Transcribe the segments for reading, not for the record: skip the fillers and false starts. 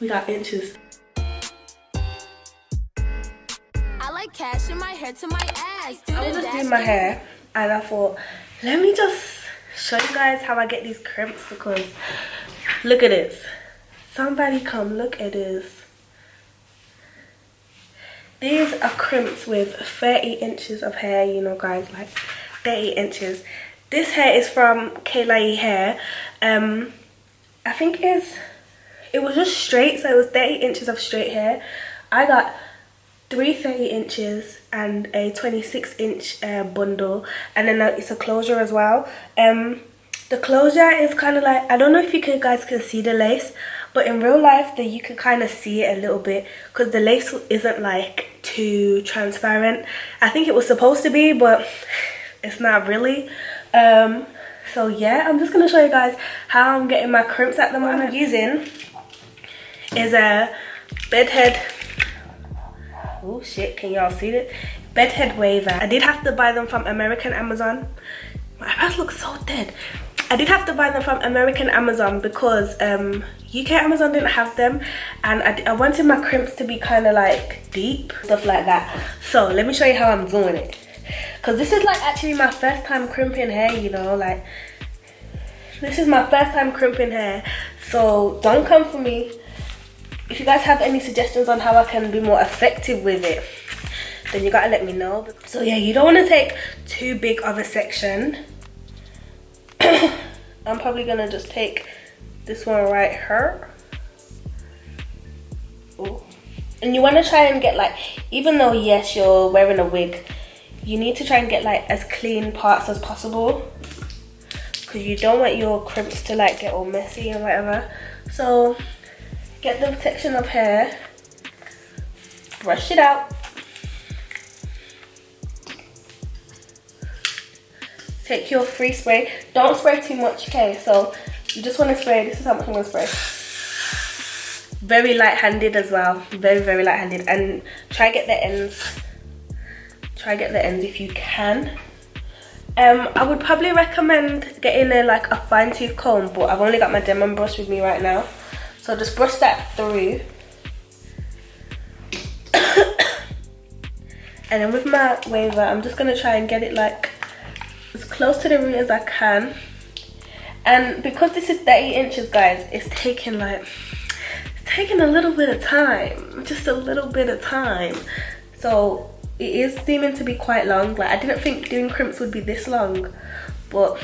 We got inches. I like cash in my hair to my ass. I was just doing my hair and I thought, let me just show you guys how I get these crimps, because look at this. Somebody come look at this. These are crimps with 30 inches of hair, you know guys, like 30 inches. This hair is from Klaiyi hair. I think it was just straight, so it was 30 inches of straight hair. I got 3 30 inches and a 26-inch bundle, and then it's a closure as well. The closure is kind of like, I don't know if you guys can see the lace, but in real life you can kind of see it a little bit, because the lace isn't like too transparent. I think it was supposed to be, but it's not really. So yeah, I'm just gonna show you guys how I'm getting my crimps at the moment. What I'm using is a bedhead. Oh shit, can y'all see it? Bedhead waver. I did have to buy them from American Amazon. My eyebrows look so dead. I did have to buy them from American Amazon because UK Amazon didn't have them, and I wanted my crimps to be kind of like deep, stuff like that. So let me show you how I'm doing it, because this is like actually my first time crimping hair, you know, like this is my first time crimping hair. So don't come for me. If you guys have any suggestions on how I can be more effective with it, then you gotta let me know. So yeah, you don't want to take too big of a section. I'm probably gonna just take this one right here. Ooh. And you want to try and get like, even though yes you're wearing a wig, you need to try and get like as clean parts as possible, because you don't want your crimps to like get all messy and whatever. So get the protection of hair, brush it out, take your free spray. Don't spray too much, okay? So you just want to spray, this is how much I'm going to spray. Very light-handed as well, very, very light-handed. And try get the ends. Try get the ends if you can. I would probably recommend getting like a fine tooth comb, but I've only got my Demon brush with me right now. So just brush that through. And then with my waver, I'm just going to try and get it like as close to the root as I can. And because this is 30 inches guys, it's taking a little bit of time, just a little bit of time. So it is seeming to be quite long. Like I didn't think doing crimps would be this long, but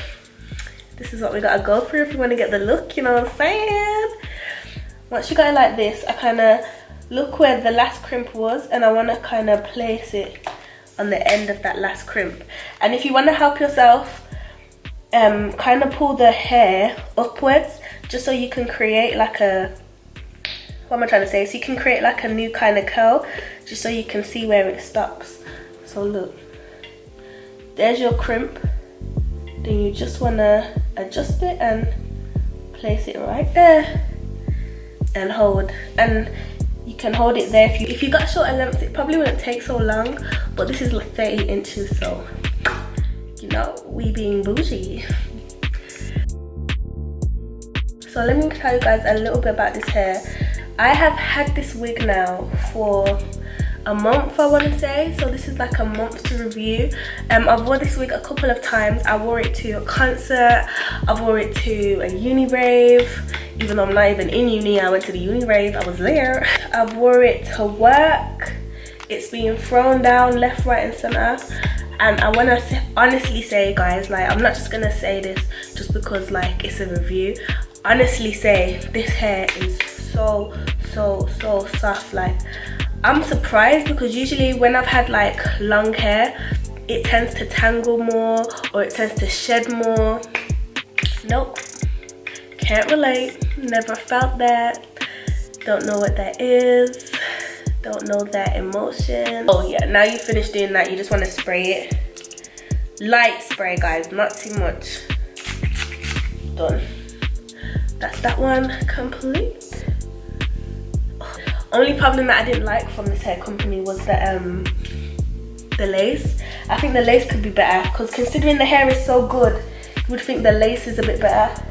this is what we gotta go through if you want to get the look, you know what I'm saying? Once you got it like this, I kind of look where the last crimp was, and I want to kind of place it on the end of that last crimp. And if you want to help yourself, kind of pull the hair upwards, just so you can create like a, what am I trying to say? So you can create like a new kind of curl, just so you can see where it stops. So look, there's your crimp. Then you just want to adjust it and place it right there and hold. And you can hold it there. If you got shorter lengths, it probably wouldn't take so long, but this is like 30 inches, so you know, we being bougie. So let me tell you guys a little bit about this hair. I have had this wig now for a month, I want to say. So this is like a month to review. I've worn this wig a couple of times. I wore it to a concert, I've wore it to a uni rave. Even though I'm not even in uni, I went to the uni rave, I was there. I've wore it to work. It's being thrown down left, right and center. And I want to honestly say guys, like I'm not just gonna say this just because like it's a review. Honestly say this hair is so soft. Like I'm surprised, because usually when I've had like long hair, it tends to tangle more or it tends to shed more. Nope, can't relate, never felt that, don't know what that is, don't know that emotion. Oh yeah, now you finished doing that, you just want to spray it. Light spray guys, not too much. Done. That's that one complete. Only problem that I didn't like from this hair company was the lace. I think the lace could be better, because considering the hair is so good, you would think the lace is a bit better.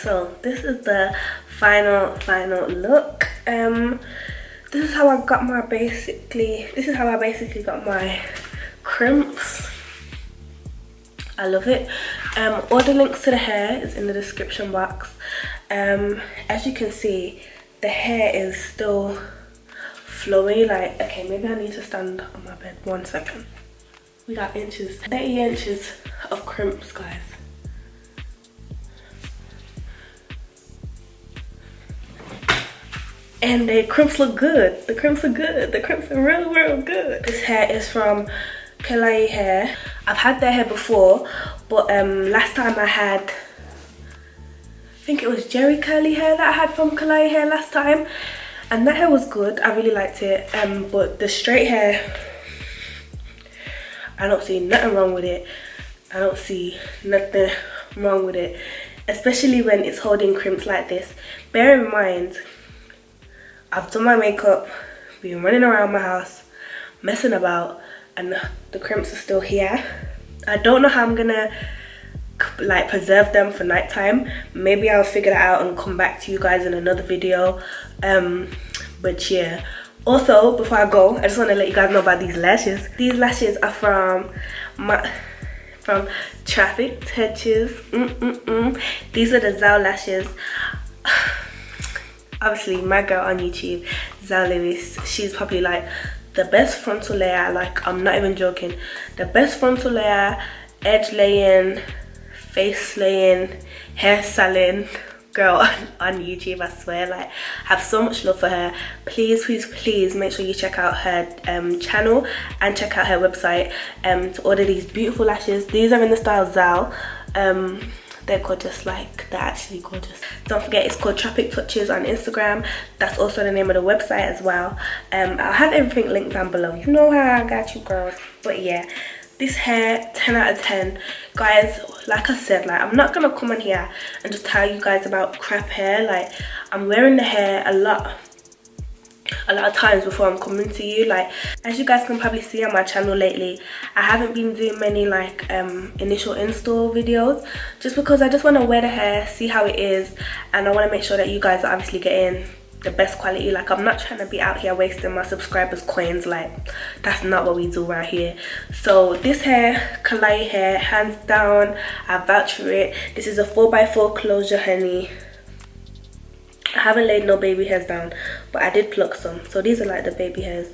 so this is the final look. This is how I got my basically got my crimps. I love it. All the links to the hair is in the description box. As you can see, the hair is still flowy. Like, okay, maybe I need to stand on my bed 1 second. We got 30 inches of crimps, guys. And the crimps look good. The crimps are good. The crimps are real good. This hair is from Klaiyi hair. I've had their hair before, but last time I had, I think it was Jerry curly hair that I had from Klaiyi hair last time, and that hair was good. I really liked it. But the straight hair, I don't see nothing wrong with it. I don't see nothing wrong with it, especially when it's holding crimps like this. Bear in mind, I've done my makeup, been running around my house, messing about, and the crimps are still here. I don't know how I'm gonna like preserve them for nighttime. Maybe I'll figure that out and come back to you guys in another video. But yeah. Also, before I go, I just want to let you guys know about these lashes. These lashes are from Traffic Touches. These are the Zao lashes. Obviously, my girl on YouTube, Zao Lewis, she's probably like the best frontal layer. Like, I'm not even joking. The best frontal layer, edge laying, face laying, hair styling girl on YouTube, I swear. Like, I have so much love for her. Please make sure you check out her channel and check out her website to order these beautiful lashes. These are in the style Zao. They're gorgeous. Like, they're actually gorgeous. Don't forget, it's called Traffic Touches on Instagram. That's also the name of the website as well. I'll have everything linked down below. You know how I got you, girls. But yeah, this hair, 10 out of 10. Guys, like I said, like, I'm not gonna come on here and just tell you guys about crap hair. Like, I'm wearing the hair a lot of times before I'm coming to you. Like, as you guys can probably see on my channel lately, I haven't been doing many like initial install videos, just because I just want to wear the hair, see how it is, and I want to make sure that you guys are obviously getting the best quality. Like, I'm not trying to be out here wasting my subscribers' coins. Like, that's not what we do around here. So this hair, Klaiyi hair, hands down, I vouch for it. This is a 4x4 closure, honey. I haven't laid no baby hairs down, but I did pluck some. So these are like the baby hairs.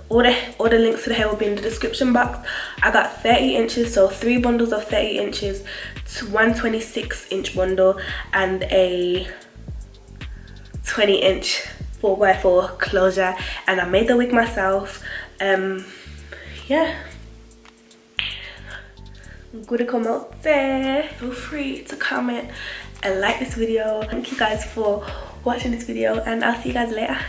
All the links to the hair will be in the description box. I got 30 inches, so 3 bundles of 30 inches, to 126-inch bundle, and a 20-inch 4x4 closure. And I made the wig myself. Yeah, I'm gonna come out there. Feel free to comment and like this video. Thank you guys for watching this video, and I'll see you guys later.